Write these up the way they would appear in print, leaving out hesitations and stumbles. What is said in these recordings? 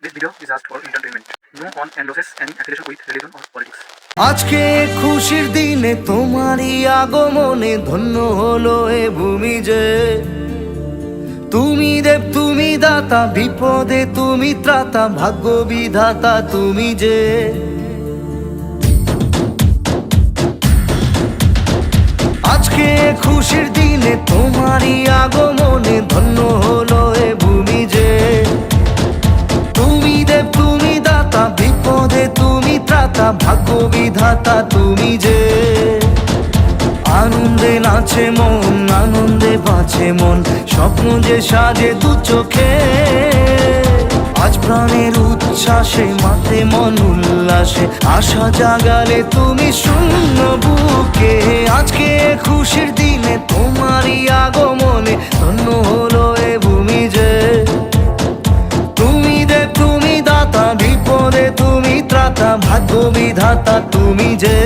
This video is asked for entertainment. No one endorses any affiliation with religion or politics. আজকে খুশির দিনে তোমারই আগমনে ধন্য হলো এ ভূমি যে তুমি দেব তুমি দাতা বিপদে তুমি ত্রাতা ভাগ্য বিধাতা তুমি যে আজকে খুশির দিনে তোমারই আগমনে ধন্য হলো এ ভূমি যে তুমি দেব তুমি দাতা বিপদে তুমি ত্রাতা ভাগ্য বিধাতা তুমি যে আনন্দে নাচে মন আনন্দে বাঁচে মন স্বপ্ন যে সাজে দু চোখে আজ প্রাণের উচ্ছ্বাসে মাতে মন উল্লাসে আশা জাগালে তুমি শূন্য বুকে আজকে খুশির দিনে তোমারই আগমনে ধন্য হলো এ ভূমি যে তুমি দেব তুমি দাতা বিপদে তুমি ত্রাতা ভাগ্য বিধাতা তুমি যে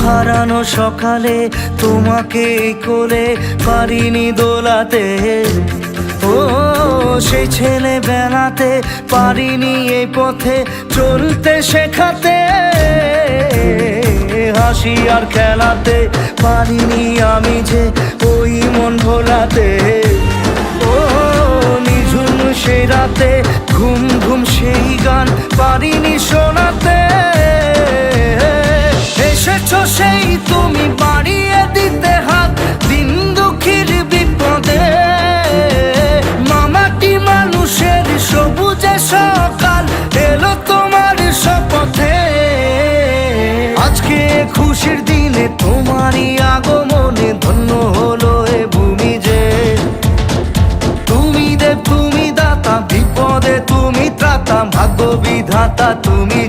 হারানো সকালে তোমাকে কোলে পারিনি দোলাতে ও সেই ছেলে বেলাতে পারিনি এই পথে চলতে শেখাতে হাসি আর খেলাতে পারিনি আমি যে ওই মন ভোলাতে ও নিঝুম সেই রাতে ঘুম ঘুম সেই গান পারিনি শোনাতে এসেছো সেই তুমি বাড়িয়ে দিতে হাত দিন দুঃখীর বিপদে মামাটি মানুষের সবুজে সকাল এলো তোমার শপথে আজকে খুশির দিনে তোমারই আগমনে ধন্য হলো এ ভূমি যে তুমি দেব তুমি দাতা বিপদে তুমি ত্রাতা ভাগ্য বিধাতা তুমি